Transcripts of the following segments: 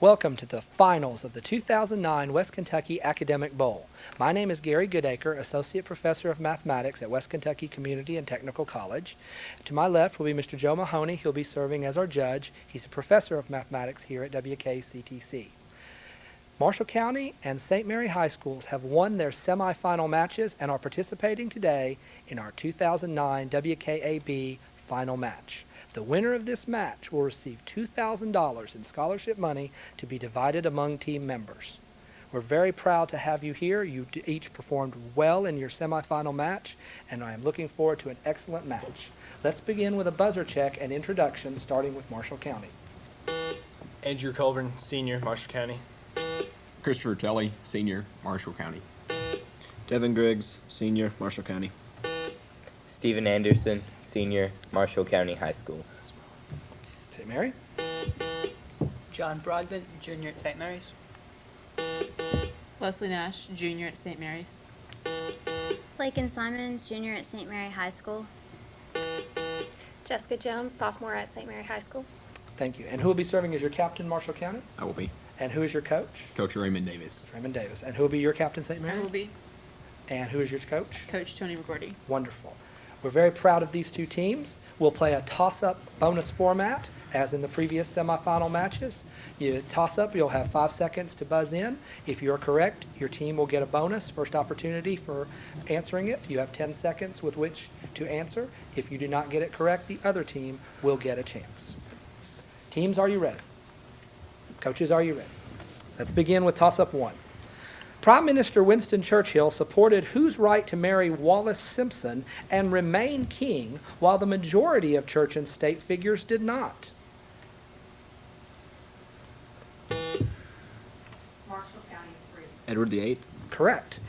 Welcome to the finals of the 2009 West Kentucky Academic Bowl. My name is Gary Goodacre, Associate Professor of Mathematics at West Kentucky Community and Technical College. To my left will be Mr. Joe Mahoney. He'll be serving as our judge. He's a Professor of Mathematics here at WKCTC. Marshall County and St. Mary High Schools have won their semifinal matches and are participating today in our 2009 WKAB final match. The winner of this match will receive $2,000 in scholarship money to be divided among team members. We're very proud to have you here. You each performed well in your semifinal match, and I am looking forward to an excellent match. Let's begin with a buzzer check and introduction, starting with Marshall County. Andrew Colburn, Senior, Marshall County. Christopher Telly, Senior, Marshall County. Devin Griggs, Senior, Marshall County. Stephen Anderson, Senior, Marshall County High School. St. Mary. John Broadbent, Junior at St. Mary's. Leslie Nash, Junior at St. Mary's. Lakin Simons, Junior at St. Mary High School. Jessica Jones, Sophomore at St. Mary High School. Thank you. And who will be serving as your captain, Marshall County? I will be. And who is your coach? Coach Raymond Davis. Raymond Davis. And who will be your captain, St. Mary? I will be And who is your coach? Coach Tony McGordy. Wonderful. We're very proud of these two teams. We'll play a toss-up bonus format, as in the previous semifinal matches. You toss up, you'll have 5 seconds to buzz in. If you're correct, your team will get a bonus, first opportunity for answering it. You have 10 seconds with which to answer. If you do not get it correct, the other team will get a chance. Teams, are you ready? Coaches, are you ready? Let's begin with toss-up 1. Prime Minister Winston Churchill supported whose right to marry Wallace Simpson and remain king, while the majority of church and state figures did not? Marshall County 3. Edward VIII. Correct.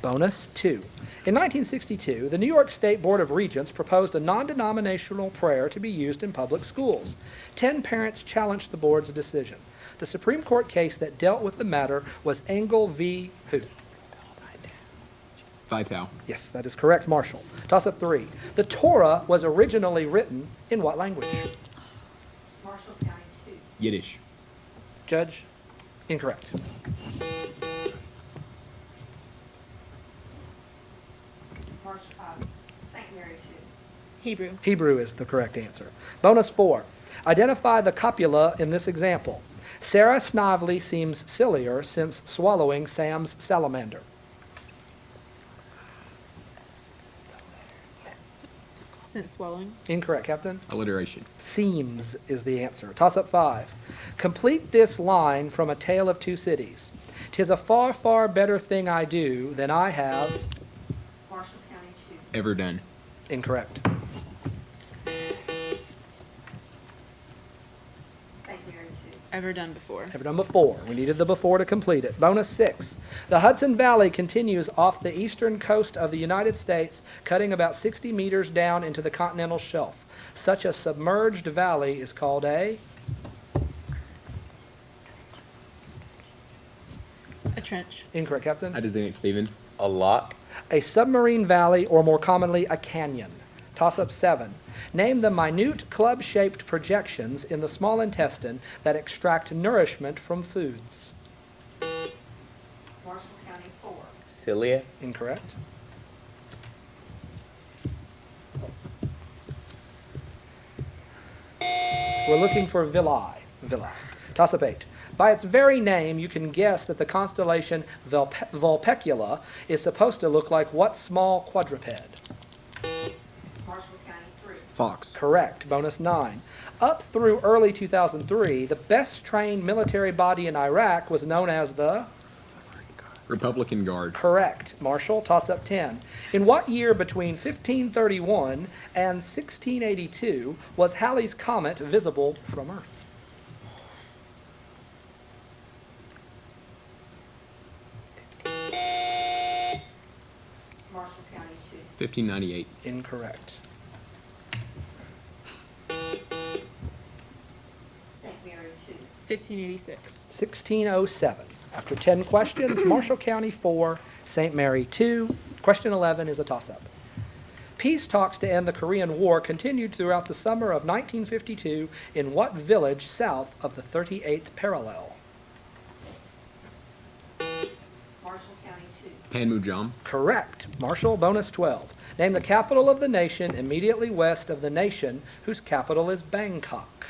Bonus 2. In 1962, the New York State Board of Regents proposed a non-denominational prayer to be used in public schools. 10 parents challenged the board's decision. The Supreme Court case that dealt with the matter was Engel v. who? Vital. Yes, that is correct, Marshall. Toss-up 3. The Torah was originally written in what language? Marshall County 2. Yiddish. Judge? Incorrect. St. Mary 2. Hebrew. Hebrew is the correct answer. Bonus 4. Identify the copula in this example. Sarah Snively seems sillier since swallowing Sam's salamander. Since swallowing. Incorrect, Captain. Alliteration. Seems is the answer. Toss-up 5. Complete this line from A Tale of Two Cities. 'Tis a far, far better thing I do than I have... Marshall County 2. Ever done. Incorrect. St. Mary 2. Ever done before. Ever done before. We needed the before to complete it. Bonus 6. The Hudson Valley continues off the eastern coast of the United States, cutting about 60 meters down into the continental shelf. Such a submerged valley is called a... A trench. Incorrect, Captain. I designate Stephen. A lock. A submarine valley, or more commonly, a canyon. Toss-up 7. Name the minute club-shaped projections in the small intestine that extract nourishment from foods. Marshall County 4. Cilia. Incorrect. We're looking for villi. Villi. Toss-up 8. By its very name, you can guess that the constellation Vulpecula is supposed to look like what small quadruped? Marshall County 3. Fox. Correct. Bonus 9. Up through early 2003, the best trained military body in Iraq was known as the... Republican Guard. Correct. Marshall, toss-up 10. In what year between 1531 and 1682 was Halley's Comet visible from Earth? Marshall County 2. 1598. Incorrect. St. Mary 2. 1586. 1607. After 10 questions, Marshall County 4, St. Mary 2. Question 11 is a toss-up. Peace talks to end the Korean War continued throughout the summer of 1952 in what village south of the 38th parallel? Panmunjom. Correct. Marshall, bonus 12. Name the capital of the nation immediately west of the nation whose capital is Bangkok.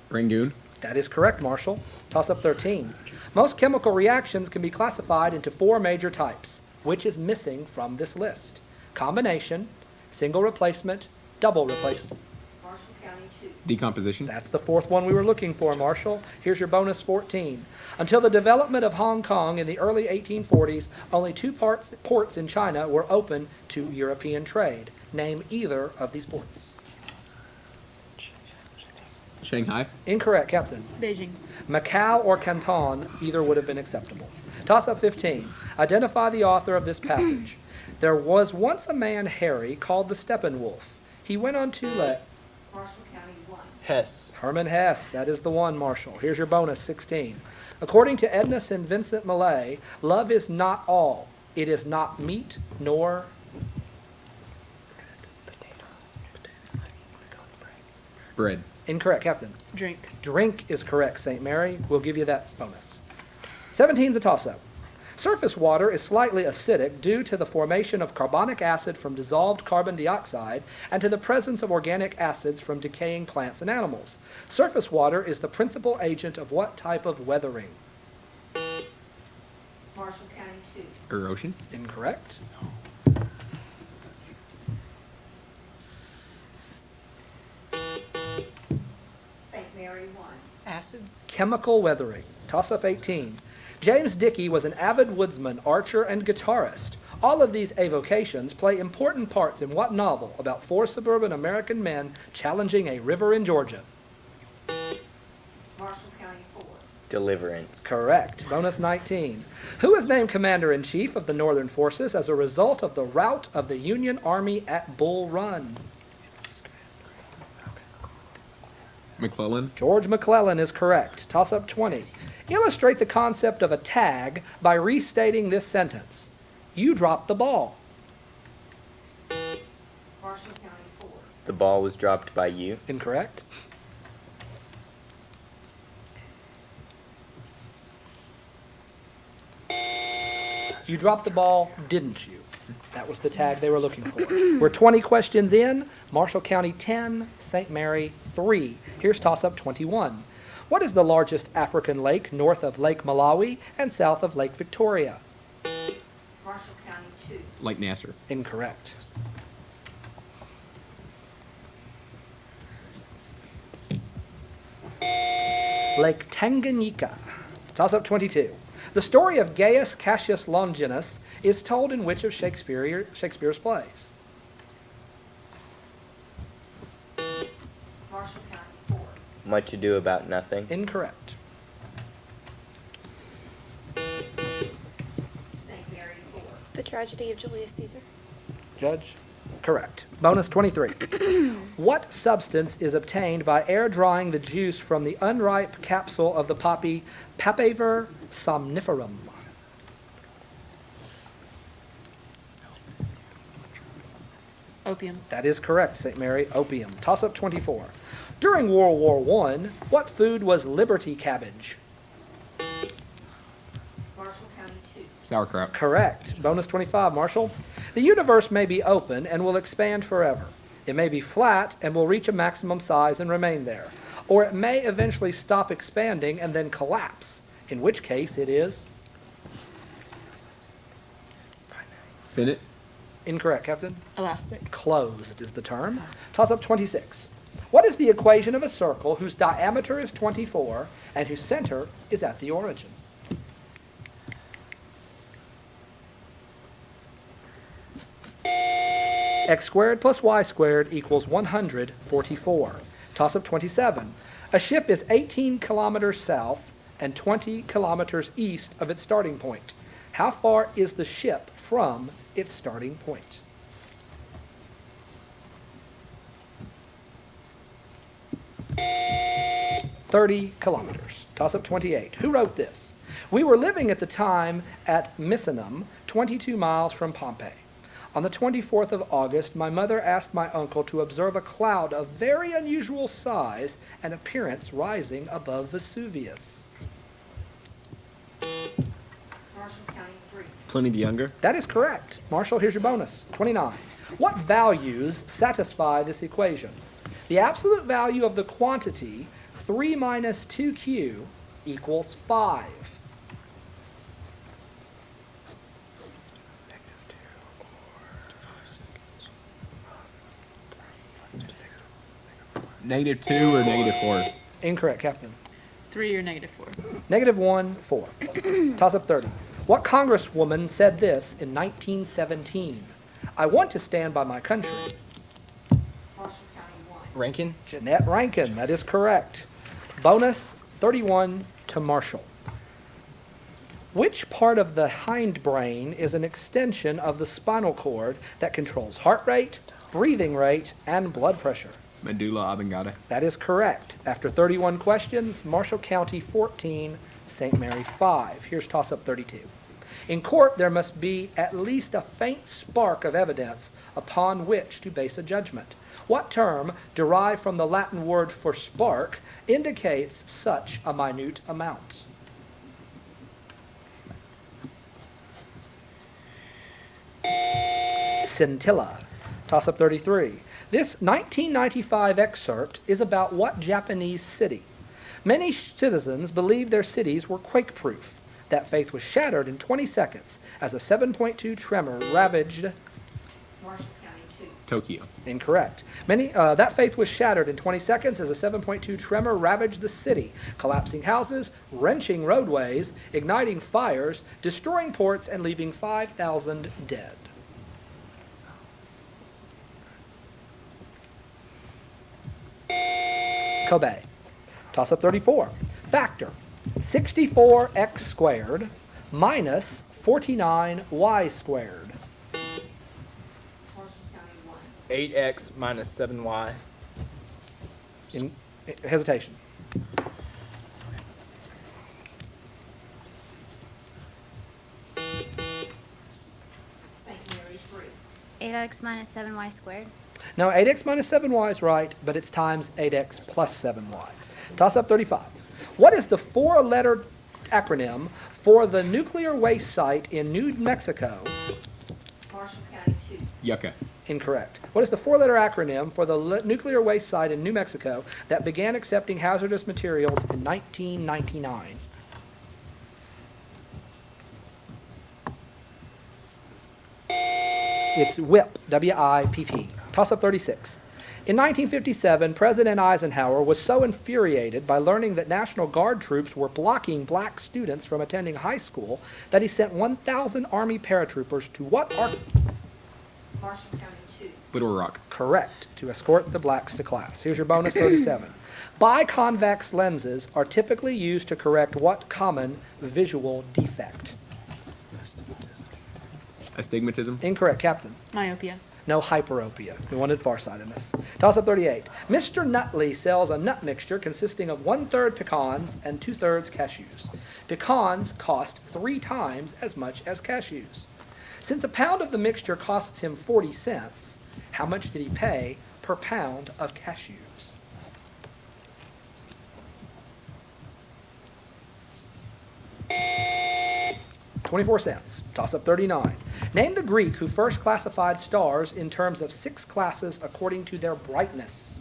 Rangoon. That is correct, Marshall. Toss up 13. Most chemical reactions can be classified into 4 major types. Which is missing from this list? Combination, single replacement, double replacement. Marshall County 2. Decomposition. That's the 4th one we were looking for, Marshall. Here's your bonus 14. Until the development of Hong Kong in the early 1840s, only 2 ports in China were open to European trade. Name either of these ports. Shanghai. Incorrect, Captain. Beijing. Macau or Canton, either would have been acceptable. Toss up 15. Identify the author of this passage. There was once a man, Harry, called the Steppenwolf. He went on 2 legs. Marshall County 1. Hess. Herman Hesse, that is the one, Marshall. Here's your bonus, 16. According to Edna St. Vincent Millay, love is not all. It is not meat nor... Bread. Incorrect, Captain. Drink. Drink is correct, St. Mary. We'll give you that bonus. 17 is a toss-up. Surface water is slightly acidic due to the formation of carbonic acid from dissolved carbon dioxide and to the presence of organic acids from decaying plants and animals. Surface water is the principal agent of what type of weathering? Marshall County 2. Erosion. Incorrect. St. Mary 1. Acid. Chemical weathering. Toss up 18. James Dickey was an avid woodsman, archer, and guitarist. All of these avocations play important parts in what novel about 4 suburban American men challenging a river in Georgia? Marshall County 4. Deliverance. Correct. Bonus 19. Who was named Commander-in-Chief of the Northern Forces as a result of the rout of the Union Army at Bull Run? McClellan. George McClellan is correct. Toss up 20. Illustrate the concept of a tag by restating this sentence. You dropped the ball. Marshall County 4. The ball was dropped by you. Incorrect. You dropped the ball, didn't you? That was the tag they were looking for. We're 20 questions in. Marshall County 10, St. Mary 3. Here's toss-up 21. What is the largest African lake north of Lake Malawi and south of Lake Victoria? Marshall County 2. Lake Nasser. Incorrect. Lake Tanganyika. Toss-up 22. The story of Gaius Cassius Longinus is told in which of Shakespeare's plays? Marshall County 4. Much Ado About Nothing. Incorrect. St. Mary 4. The Tragedy of Julius Caesar. Judge? Correct. Bonus 23. What substance is obtained by air drying the juice from the unripe capsule of the poppy Papaver somniferum? Opium. That is correct, St. Mary. Opium. Toss up 24. During World War I, what food was Liberty cabbage? Marshall County 2. Sauerkraut. Correct. Bonus 25, Marshall. The universe may be open and will expand forever. It may be flat and will reach a maximum size and remain there. Or it may eventually stop expanding and then collapse, in which case it is Finite. incorrect, Captain. Elastic. Closed is the term. Toss up 26. What is the equation of a circle whose diameter is 24 and whose center is at the origin? X squared plus y squared equals 144. Toss up 27. A ship is 18 kilometers south and 20 kilometers east of its starting point. How far is the ship from its starting point? "30 kilometers. Toss up 28. Who wrote this? We were living at the time at Misenum, 22 miles from Pompeii. On the 24th of August, my mother asked my uncle to observe a cloud of very unusual size and appearance rising above Vesuvius. Marshall County, 3. Pliny the Younger. That is correct. Marshall, here's your bonus. 29. What values satisfy this equation? The absolute value of the quantity 3 minus 2q equals 5. -2 or -4? Incorrect, Captain. 3 or -4. -1, 4. Toss up 30. What congresswoman said this in 1917? I want to stand by my country. Marshall County, 1. Rankin. Jeanette Rankin, that is correct. Bonus 31 to Marshall. Which part of the hindbrain is an extension of the spinal cord that controls heart rate, breathing rate, and blood pressure? Medulla oblongata. That is correct. After 31 questions, Marshall County 14, St. Mary 5. Here's toss-up 32. In court, there must be at least a faint spark of evidence upon which to base a judgment. What term, derived from the Latin word for spark, indicates such a minute amount? Scintilla. Toss-up 33. This 1995 excerpt is about what Japanese city? Many citizens believed their cities were quake-proof. That faith was shattered in 20 seconds as a 7.2 tremor ravaged. Marshall County, 2. Tokyo. Incorrect. That faith was shattered in 20 seconds as a 7.2 tremor ravaged the city, collapsing houses, wrenching roadways, igniting fires, destroying ports, and leaving 5,000 dead. Kobe. Toss up 34. Factor. 64x squared minus 49y squared. Marshall County, 1. 8x minus 7y. Hesitation. St. Mary, 3. 8x minus 7y squared. Now, 8x minus 7y is right, but it's times 8x plus 7y. Toss up 35. What is the four-letter acronym for the nuclear waste site in New Mexico? Marshall County, 2. Yucca. Incorrect. What is the four-letter acronym for the nuclear waste site in New Mexico that began accepting hazardous materials in 1999? It's WIPP, W-I-P-P. Toss up 36. In 1957, President Eisenhower was so infuriated by learning that National Guard troops were blocking black students from attending high school that he sent 1,000 Army paratroopers to what Marshall County, 2. Little Rock. Correct, to escort the blacks to class. Here's your bonus 37. Biconvex lenses are typically used to correct what common visual defect? Astigmatism. Incorrect, Captain. Myopia. No, hyperopia. We wanted farsightedness. Toss up 38. Mr. Nutley sells a nut mixture consisting of 1/3 pecans and 2/3 cashews. Pecans cost 3 times as much as cashews. Since a pound of the mixture costs him 40 cents, how much did he pay per pound of cashews? $0.24. Toss up 39. Name the Greek who first classified stars in terms of 6 classes according to their brightness.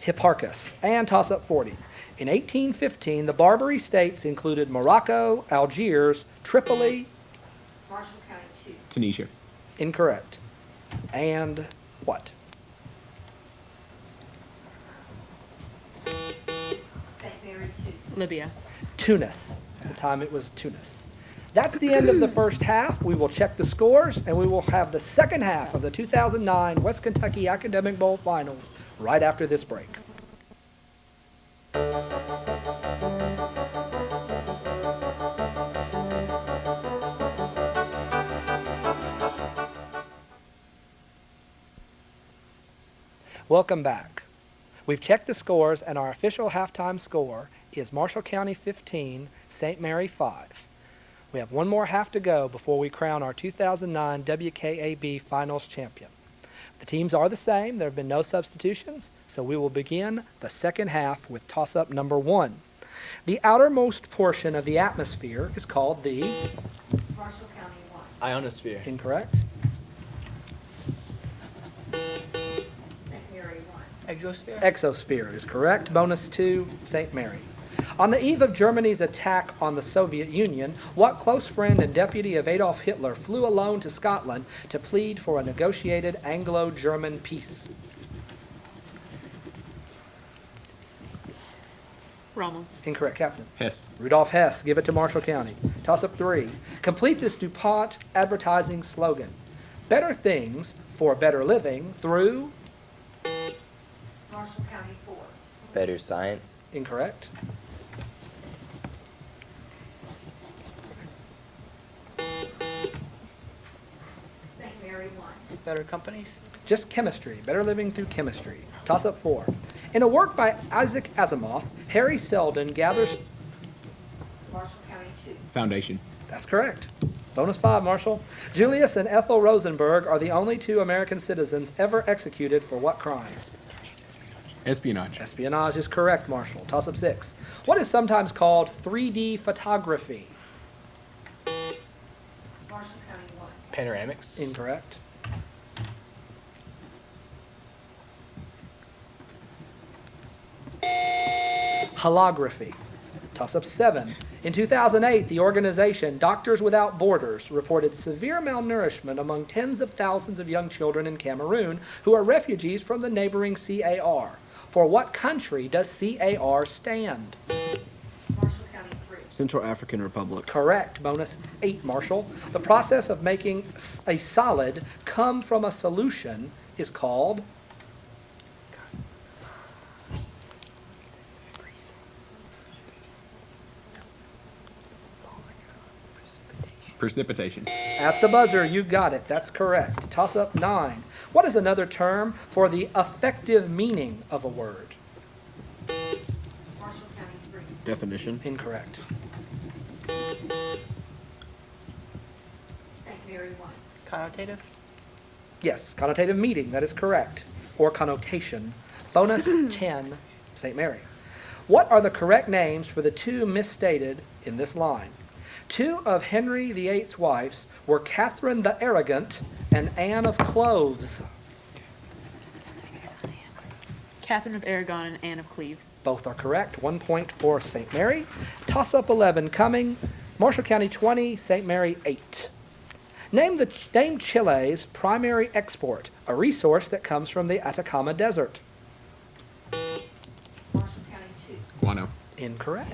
Hipparchus. And toss up 40. In 1815, the Barbary states included Morocco, Algiers, Tripoli. Marshall County, 2. Tunisia. Incorrect. And what? St. Mary, 2. Libya. Tunis. At the time it was Tunis. That's the end of the first half. We will check the scores, and we will have the second half of the 2009 West Kentucky Academic Bowl Finals right after this break. Welcome back. We've checked the scores, and our official halftime score is Marshall County 15, St. Mary 5. We have one more half to go before we crown our 2009 WKAB Finals champion. The teams are the same. There have been no substitutions, so we will begin the second half with toss-up number 1. The outermost portion of the atmosphere is called the... Marshall County 1. Ionosphere. Incorrect. St. Mary 1. Exosphere. Exosphere is correct. Bonus 2, St. Mary. On the eve of Germany's attack on the Soviet Union, what close friend and deputy of Adolf Hitler flew alone to Scotland to plead for a negotiated Anglo-German peace? Rommel. Incorrect, Captain. Hess. Rudolph Hess. Give it to Marshall County. Toss-up 3. Complete this DuPont advertising slogan. Better things for better living through... Marshall County 4. Better science. Incorrect. St. Mary 1. Better companies. Just chemistry. Better living through chemistry. Toss-up 4. In a work by Isaac Asimov, Harry Seldon gathers... Marshall County 2. Foundation. That's correct. Bonus 5, Marshall. Julius and Ethel Rosenberg are the only 2 American citizens ever executed for what crime? Espionage. Espionage is correct, Marshall. Toss-up 6. What is sometimes called 3D photography? Marshall County 1. Panoramics. Incorrect. Holography. Toss-up 7. In 2008, the organization Doctors Without Borders reported severe malnourishment among tens of thousands of young children in Cameroon who are refugees from the neighboring CAR. For what country does CAR stand? Marshall County 3. Central African Republic. Correct. Bonus 8, Marshall. The process of making a solid come from a solution is called... Precipitation. At the buzzer, you got it. That's correct. Toss up 9. What is another term for the effective meaning of a word? Marshall County 3. Definition. Incorrect. St. Mary 1. Connotative. Yes, connotative meaning. That is correct. Or connotation. Bonus 10, St. Mary. What are the correct names for the 2 misstated in this line? 2 of Henry VIII's wives were Catherine the Arrogant and Anne of Cloves. Catherine of Aragon and Anne of Cleves. Both are correct. 1 point for St. Mary. Toss-up 11 coming. Marshall County 20, St. Mary 8. Name Chile's primary export, a resource that comes from the Atacama Desert. Marshall County 2. Guano. Incorrect.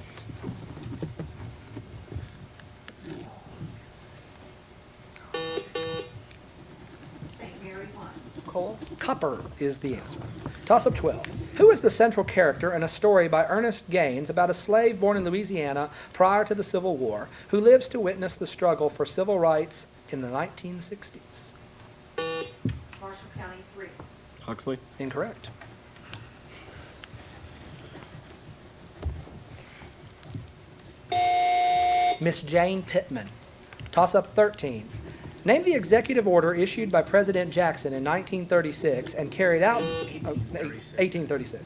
St. Mary 1. Coal. Copper is the answer. Toss-up 12. Who is the central character in a story by Ernest Gaines about a slave born in Louisiana prior to the Civil War who lives to witness the struggle for civil rights in the 1960s? Marshall County 3. Huxley. Incorrect. Miss Jane Pittman. Toss-up 13. Name the executive order issued by President Jackson in 1936 and carried out 1836.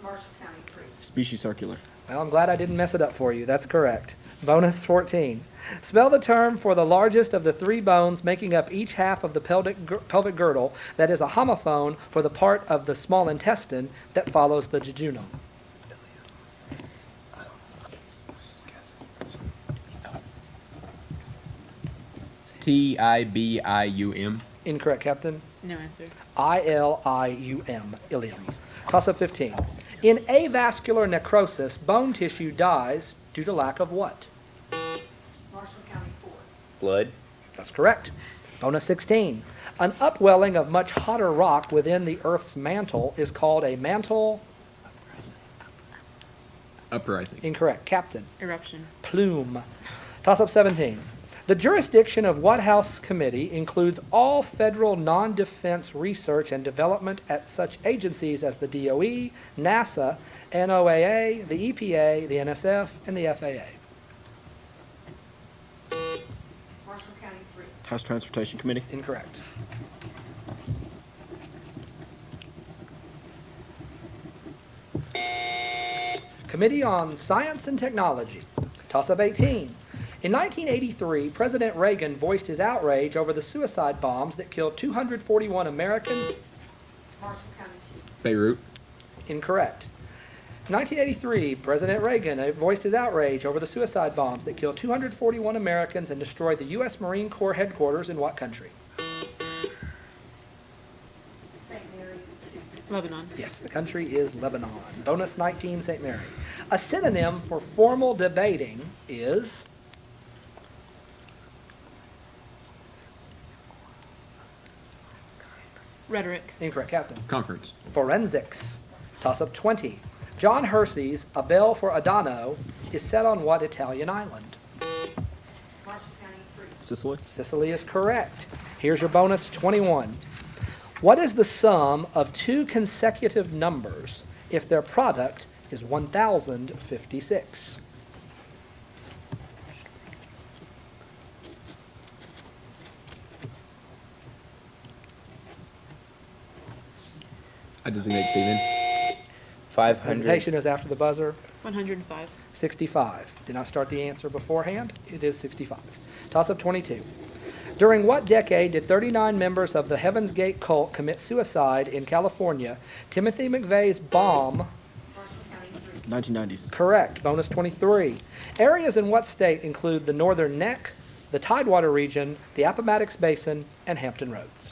Marshall County 3. Species circular. Well, I'm glad I didn't mess it up for you. That's correct. Bonus 14. Spell the term for the largest of the 3 bones making up each half of the pelvic girdle that is a homophone for the part of the small intestine that follows the jejunum. Tibium. Incorrect, Captain. No answer. Ilium. Ilium. Toss-up 15. In avascular necrosis, bone tissue dies due to lack of what? Marshall County 4. Blood. That's correct. Bonus 16. An upwelling of much hotter rock within the Earth's mantle is called a mantle... Uprising. Incorrect. Captain. Eruption. Plume. Toss-up 17. The jurisdiction of what House committee includes all federal non-defense research and development at such agencies as the DOE, NASA, NOAA, the EPA, the NSF, and the FAA. Marshall County, 3. House Transportation Committee. Incorrect. Committee on Science and Technology. Toss-up 18. In 1983, President Reagan voiced his outrage over the suicide bombs that killed 241 Americans. Marshall County, 2. Beirut. Incorrect. 1983, President Reagan voiced his outrage over the suicide bombs that killed 241 Americans and destroyed the U.S. Marine Corps headquarters in what country? St. Mary, 2. Lebanon. Yes, the country is Lebanon. Bonus 19, St. Mary. A synonym for formal debating is Rhetoric. incorrect, Captain. Conference. Forensics. Toss-up 20. John Hersey's A Bell for Adano is set on what Italian island? Marshall County, 3. Sicily. Sicily is correct. Here's your bonus 21. What is the sum of two consecutive numbers if their product is 1056? I designate Stephen. 500. Hesitation is after the buzzer. 105. 65. Did not start the answer beforehand. It is 65. Toss-up 22. During what decade did 39 members of the Heaven's Gate cult commit suicide in California? Timothy McVeigh's bomb. Marshall County, 3. 1990s. Correct. Bonus 23. Areas in what state include the Northern Neck, the Tidewater region, the Appomattox Basin, and Hampton Roads?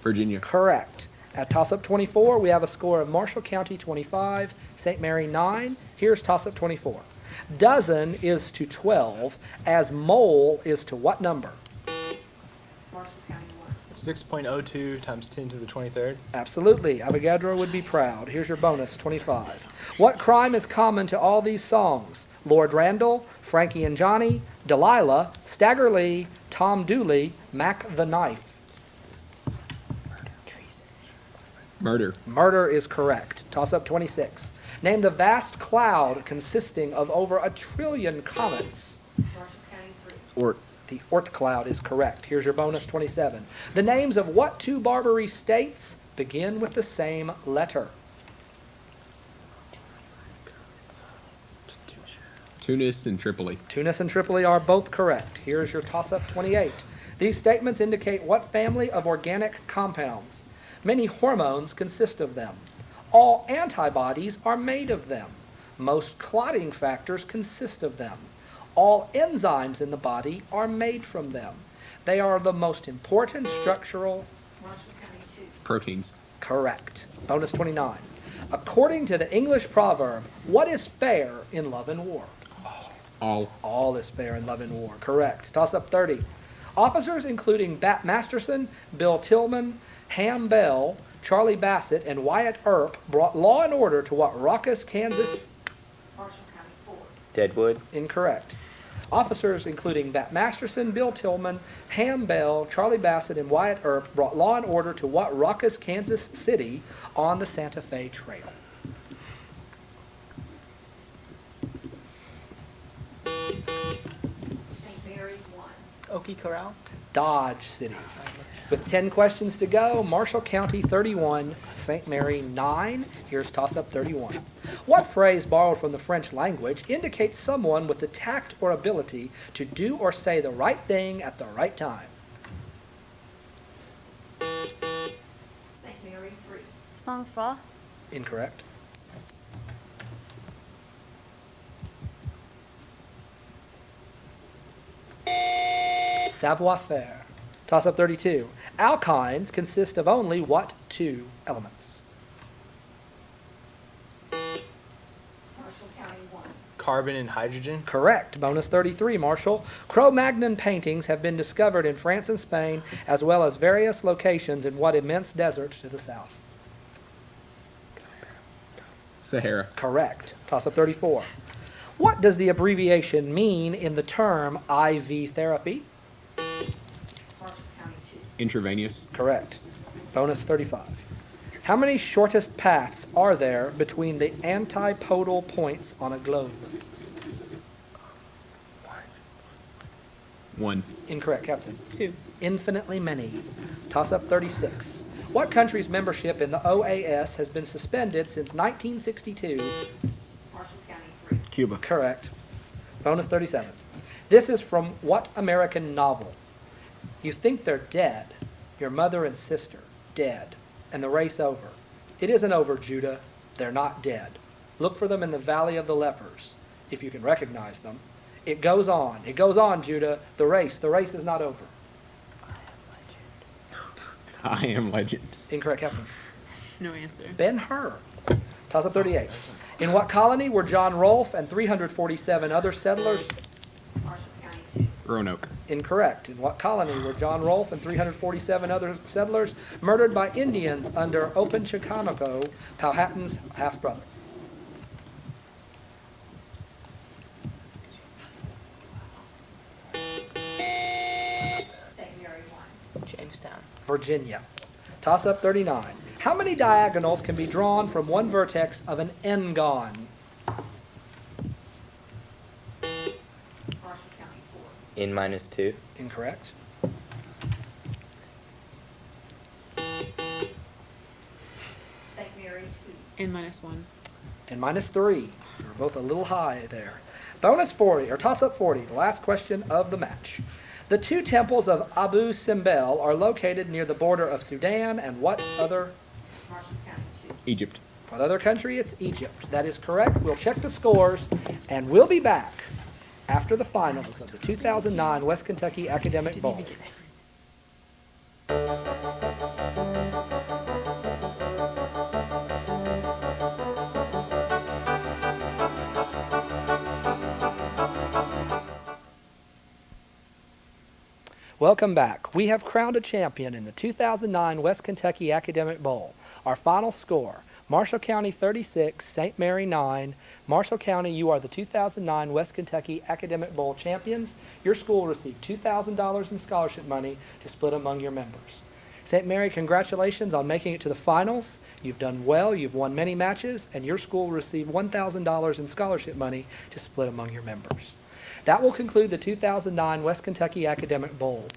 Virginia. Correct. At toss-up 24, we have a score of Marshall County 25, St. Mary 9. Here's toss-up 24. Dozen is to 12, as mole is to what number? Marshall County, 1. 6.02 times 10 to the 23rd. Absolutely. Avogadro would be proud. Here's your bonus, 25. What crime is common to all these songs? Lord Randall, Frankie and Johnny, Delilah, Stagger Lee, Tom Dooley, Mac the Knife. Murder. Murder is correct. Toss up 26. Name the vast cloud consisting of over 1 trillion comets. Marshall County, 3. Ort. The Oort cloud is correct. Here's your bonus 27. The names of what two Barbary states begin with the same letter? Tunis and Tripoli. Tunis and Tripoli are both correct. Here's your toss-up 28. These statements indicate what family of organic compounds. Many hormones consist of them. All antibodies are made of them. Most clotting factors consist of them. All enzymes in the body are made from them. They are the most important structural. Marshall County, 2. Proteins. Correct. Bonus 29. According to the English proverb, what is fair in love and war? All. All is fair in love and war. Correct. Toss up 30. Officers including Bat Masterson, Bill Tillman, Ham Bell, Charlie Bassett, and Wyatt Earp brought law and order to what raucous Kansas? Marshall County, 4. Deadwood. Incorrect. Officers including Bat Masterson, Bill Tillman, Ham Bell, Charlie Bassett, and Wyatt Earp brought law and order to what raucous Kansas City on the Santa Fe Trail? St. Mary, 1. Okie Corral. Dodge City. With 10 questions to go, Marshall County 31, St. Mary 9. Here's toss-up 31. What phrase borrowed from the French language indicates someone with the tact or ability to do or say the right thing at the right time? St. Mary, 3. Sang-froid. Incorrect. Savoir-faire. Toss-up 32. Alkynes consist of only what two elements? Marshall County, 1. Carbon and hydrogen. Correct. Bonus 33, Marshall. Cro-Magnon paintings have been discovered in France and Spain, as well as various locations in what immense deserts to the south? Sahara. Correct. Toss-up 34. What does the abbreviation mean in the term IV therapy? Marshall County, 2. Intravenous. Correct. Bonus 35. How many shortest paths are there between the antipodal points on a globe? 1. Incorrect, Captain. 2. Infinitely many. Toss up 36. What country's membership in the OAS has been suspended since 1962? Marshall County, 3. Cuba. Correct. Bonus 37. This is from what American novel? You think they're dead, your mother and sister, dead, and the race over. It isn't over, Judah. They're not dead. Look for them in the valley of the lepers, if you can recognize them. It goes on, Judah. The race is not over. I am legend. Incorrect, Captain. No answer. Ben-Hur. Toss up 38. In what colony were John Rolfe and 347 other settlers? Marshall County, 2. Roanoke. Incorrect. In what colony were John Rolfe and 347 other settlers murdered by Indians under Opechancanough, Powhatan's half-brother? St. Mary, 1. Jamestown. Virginia. Toss up 39. How many diagonals can be drawn from one vertex of an n-gon? Marshall County, 4. N minus 2. Incorrect. St. Mary, 2. N minus 1. And minus 3. You're both a little high there. Bonus 40, or toss up 40, the last question of the match. The two temples of Abu Simbel are located near the border of Sudan and what other Marshall County, 2. Egypt. What other country? It's Egypt. That is correct. We'll check the scores, and we'll be back after the finals of the 2009 West Kentucky Academic Bowl. Welcome back. We have crowned a champion in the 2009 West Kentucky Academic Bowl. Our final score, Marshall County 36, St. Mary 9. Marshall County, you are the 2009 West Kentucky Academic Bowl champions. Your school received $2,000 in scholarship money to split among your members. St. Mary, congratulations on making it to the finals. You've done well, you've won many matches, and your school received $1,000 in scholarship money to split among your members. That will conclude the 2009 West Kentucky Academic Bowl.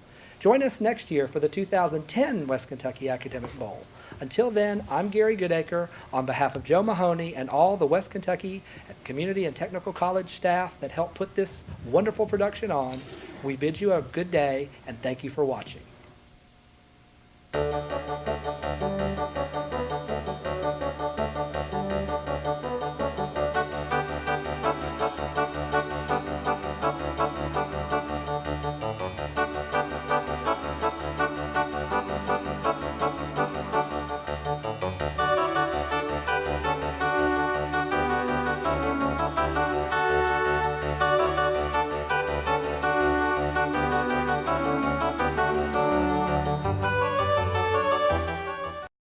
Join us next year for the 2010 West Kentucky Academic Bowl. Until then, I'm Gary Goodacre. On behalf of Joe Mahoney and all the West Kentucky Community and Technical College staff that helped put this wonderful production on, we bid you a good day and thank you for watching.